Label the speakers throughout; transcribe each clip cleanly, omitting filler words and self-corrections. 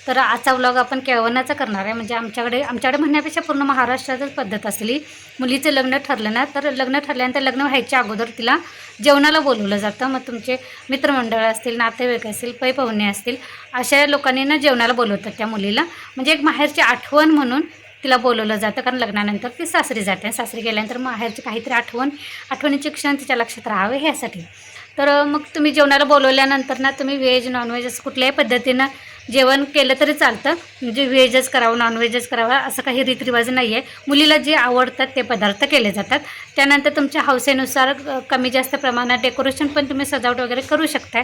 Speaker 1: तर आजचा व्लॉग आपण केळवणाचा करणार आहे. म्हणजे आमच्याकडे म्हणण्यापेक्षा पूर्ण महाराष्ट्रातच पद्धत असली. मुलीचं लग्न ठरलं ना, तर लग्न ठरल्यानंतर लग्न व्हायच्या अगोदर तिला जेवणाला बोलवलं जातं. मग तुमचे मित्रमंडळ असतील, नातेवाईक असतील, पै पाहुणे असतील, अशा लोकांनी ना जेवणाला बोलवतात त्या मुलीला. म्हणजे एक माहेरची आठवण म्हणून तिला बोलवलं जातं. कारण लग्नानंतर ती सासरी जाते. सासरी गेल्यानंतर माहेरची काहीतरी आठवणीचे क्षण तिच्या लक्षात राहावे ह्यासाठी. तर मग तुम्ही जेवणाला बोलवल्यानंतर ना, तुम्ही व्हेज नॉनव्हेज असं कुठल्याही पद्धतीनं जेवण केलं तरी चालतं. म्हणजे व्हेजच करावं, नॉनव्हेजच करावं असं काही रीतिरिवाज नाही आहे. मुलीला जे आवडतात ते पदार्थ केले जातात. त्यानंतर तुमच्या हौसेनुसार कमी जास्त प्रमाणात डेकोरेशन पण तुम्ही सजावट वगैरे करू शकताय.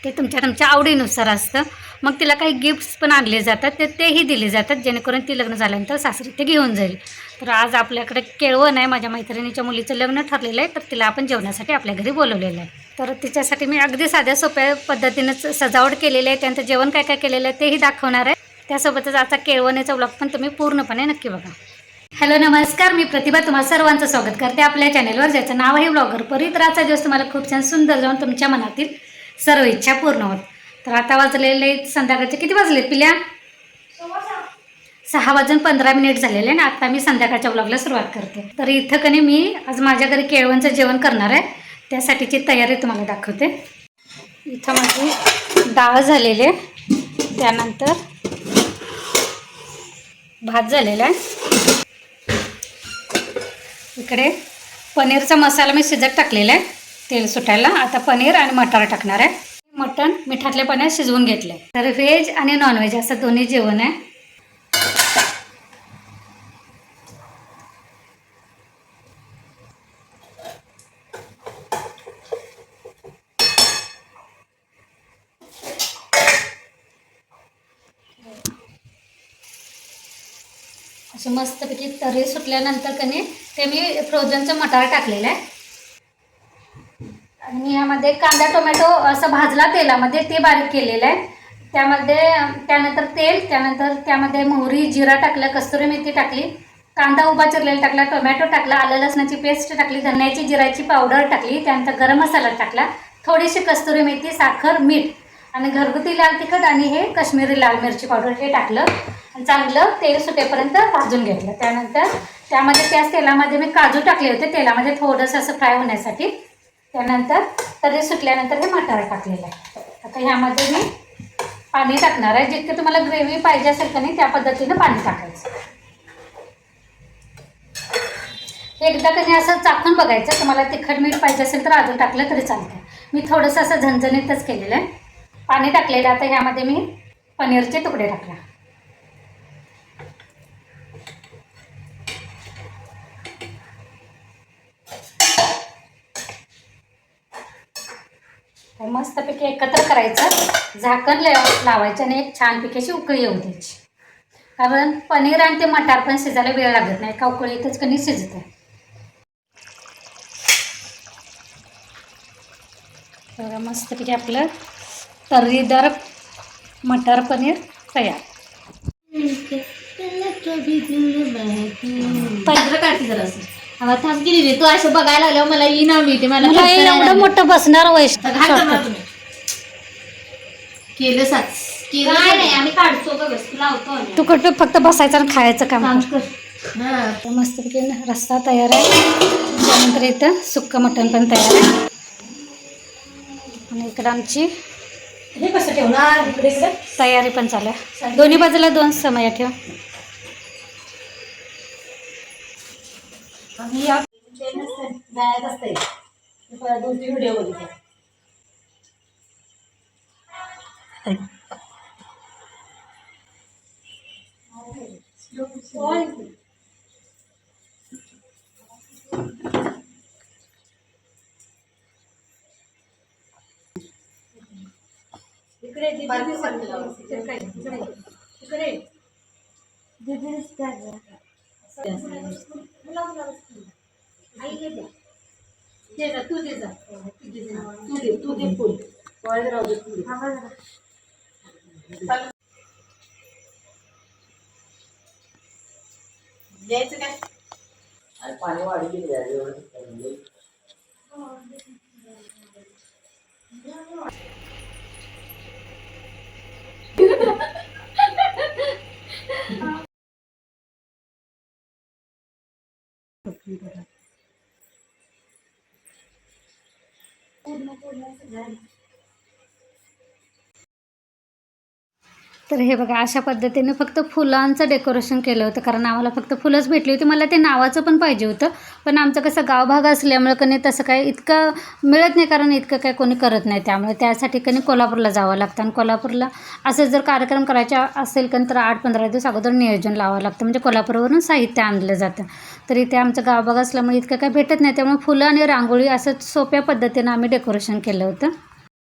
Speaker 1: ते तुमच्या आवडीनुसार असतं. मग तिला काही गिफ्ट्स पण आणले जातात, तेही दिले जातात, जेणेकरून ती लग्न झाल्यानंतर सासरी ते घेऊन जाईल. तर आज आपल्याकडे केळवण आहे. माझ्या मैत्रिणीच्या मुलीचं लग्न ठरलेलं आहे, तर तिला आपण जेवणासाठी आपल्या घरी बोलवलेलं आहे. तर तिच्यासाठी मी अगदी साध्या सोप्या पद्धतीनंच सजावट केलेली आहे. त्यांचं जेवण काय काय केलेलं आहे तेही दाखवणार आहे. त्यासोबतच आता केळवणीचा व्लॉग पण तुम्ही पूर्णपणे नक्की बघा. हॅलो नमस्कार, मी प्रतिभा तुम्हाला सर्वांचं स्वागत करते आपल्या चॅनेलवर, ज्याचं नाव आहे ब्लॉगर परी. तर आजचा दिवस तुम्हाला खूप छान सुंदर जाऊन तुमच्या मनातील सर्व इच्छा पूर्ण होत. तर आता वाजलेले संध्याकाळचे किती वाजले पिल्या? 6:15 झालेले आहे ना. आता मी संध्याकाळच्या ब्लॉगला सुरुवात करते. तर इथं कधी मी आज माझ्या घरी केळवणचं जेवण करणार आहे. त्यासाठीची तयारी तुम्हाला दाखवते. इथं माझी डाळ झालेली आहे, त्यानंतर भात झालेला आहे. इकडे पनीरचा मसाला मी शिजत टाकलेला आहे तेल सुटायला. आता पनीर आणि मटार टाकणार आहे. मटण मिठातल्या पाण्यात शिजवून घेतलं आहे. तर व्हेज आणि नॉनव्हेज असं दोन्ही जेवण आहे. असं मस्तपैकी तरी सुटल्यानंतर कधी ते मी फ्रोझनचं मटार टाकलेलं आहे. आणि यामध्ये कांदा टोमॅटो असं भाजला तेलामध्ये, ते बारीक केलेलं आहे. त्यानंतर तेल, त्यानंतर त्यामध्ये मोहरी जिरा टाकलं, कस्तुरी मेथी टाकली, कांदा उभा चिरलेला टाकला, टोमॅटो टाकला, आलं लसणाची पेस्ट टाकली, धन्याची जिराची पावडर टाकली, त्यानंतर गरम मसाला टाकला, थोडीशी कस्तुरी मेथी, साखर, मीठ आणि घरगुती लाल तिखट आणि हे काश्मीरी लाल मिरची पावडर हे टाकलं आणि चांगलं तेल सुटेपर्यंत भाजून घेतलं. त्यानंतर त्यामध्ये त्याच तेलामध्ये मी काजू टाकले होते, तेलामध्ये थोडंसं असं फ्राय होण्यासाठी. त्यानंतर तरी सुटल्यानंतर हे मटार टाकलेलं आहे. आता ह्यामध्ये मी पाणी टाकणार आहे. जितकं तुम्हाला ग्रेव्ही पाहिजे असेल का नाही त्या पद्धतीनं पाणी टाकायचं. एकदा कधी असं चाखून बघायचं, तुम्हाला तिखट मीठ पाहिजे असेल तर अजून टाकलं तरी चालतं. मी थोडंसं असं झणझणीतच केलेलं आहे. पाणी टाकलेलं. आता ह्यामध्ये मी पनीरचे तुकडे टाकले. मस्तपैकी एकत्र करायचं, झाकण लावायचं आणि एक छानपैकी अशी उकळी येऊ द्यायची. कारण पनीर आणि ते मटार पण शिजायला वेळ लागत नाही, एका उकळीतच कणी शिजतं. तर मस्तपैकी आपलं तर्रीदार मटार पनीर तयार.
Speaker 2: पंधरा काठी जरा असं हवा थांब की रे, तू असं बघायला लागल्यावर मला ई नाव मिळते. मला
Speaker 1: एवढं मोठं बसणार वैशिष्ट्य
Speaker 2: केलं साच काय नाही, आम्ही काढतो का बस लावतो.
Speaker 1: तू कुठे फक्त बसायचं आणि खायचं काम कर.
Speaker 2: हां
Speaker 1: मस्तपैकी रस्सा तयार आहे. त्यानंतर इथं सुक्का मटण पण तयार आहे. आणि इकडं आमची
Speaker 2: हे कसं ठेवणार इकडे इकडे
Speaker 1: तयारी पण चालू आहे. दोन्ही बाजूला 2 समय ठेव.
Speaker 2: आम्ही या जायचं असते 2-3 व्हिडिओ बघितले. इकडे तू दे फुल द्यायचं काय पाणी वाढली.
Speaker 1: तर हे बघा अशा पद्धतीने फक्त फुलांचं डेकोरेशन केलं होतं, कारण आम्हाला फक्त फुलंच भेटली होती. मला ते नावाचं पण पाहिजे होतं, पण आमचं कसं गावभाग असल्यामुळं कधी तसं काय इतकं मिळत नाही, कारण इतकं काय कोणी करत नाही. त्यामुळे त्यासाठी कधी कोल्हापूरला जावं लागतं, आणि कोल्हापूरला असं जर कार्यक्रम करायचा असेल कधी तर 8-15 दिवस अगोदर नियोजन लावावं लागतं, म्हणजे कोल्हापूरवरून साहित्य आणलं जातं. तर इथे आमचं गावभाग असल्यामुळे इतकं काय भेटत नाही, त्यामुळे फुलं आणि रांगोळी असं सोप्या पद्धतीनं आम्ही डेकोरेशन केलं होतं.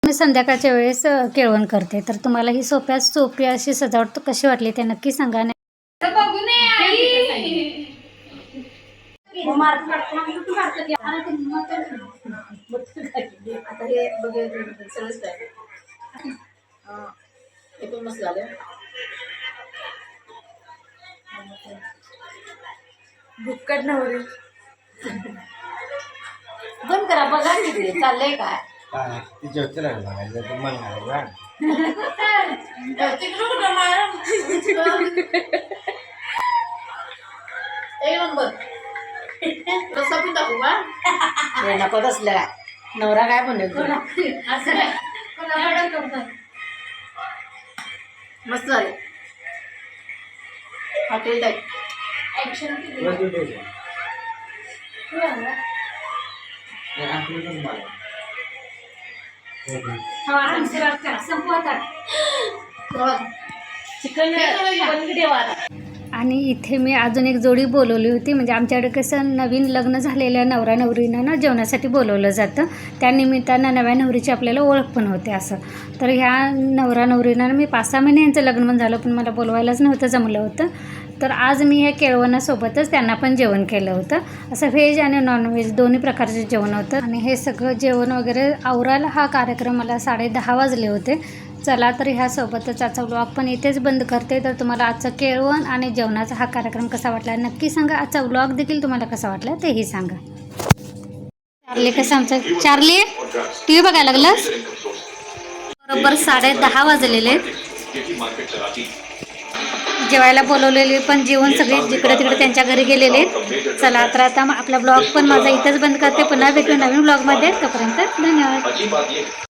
Speaker 1: मी संध्याकाळच्या वेळेस केळवण करते, तर तुम्हाला ही सोपी अशी सजावट कशी वाटली ते नक्की सांगा.
Speaker 2: बुक्कट नवरी बंद करा, बघा किती चाललंय काय. नको असलं काय नवरा काय म्हणेल मस्त झालं हॉटेल टाईप ऍक्शन चिकन.
Speaker 1: आणि इथे मी अजून एक जोडी बोलवली होती, म्हणजे आमच्याकडे कसं नवीन लग्न झालेल्या नवरा नवरींना ना जेवणासाठी बोलवलं जातं. त्यानिमित्तानं नव्या नवरीची आपल्याला ओळख पण होते असं. तर ह्या नवरा नवरींना मी 5-6 महिने यांचं लग्न पण झालं, पण मला बोलवायलाच नव्हतं जमलं होतं. तर आज मी ह्या केळवणासोबतच त्यांना पण जेवण केलं होतं. असं व्हेज आणि नॉनव्हेज दोन्ही प्रकारचे जेवण होतं. आणि हे सगळं जेवण वगैरे आवरायला हा कार्यक्रम मला 10:30 वाजले होते. चला तर ह्यासोबतच आजचा व्लॉग पण इथेच बंद करते. तर तुम्हाला आजचं केळवण आणि जेवणाचा हा कार्यक्रम कसा वाटला नक्की सांगा. आजचा व्लॉग देखील तुम्हाला कसा वाटला तेही सांगा. चार्ली कसं आमचं चार्ली टी व्ही बघायला लागलास? बरोबर 10:30 वाजलेले. जेवायला बोलवलेले पण जेवण सगळे जिकडे तिकडे त्यांच्या घरी गेलेले. चला तर आता आपला ब्लॉग पण माझा इथेच बंद करते. पुन्हा भेटू नवीन ब्लॉगमध्ये. तोपर्यंत धन्यवाद.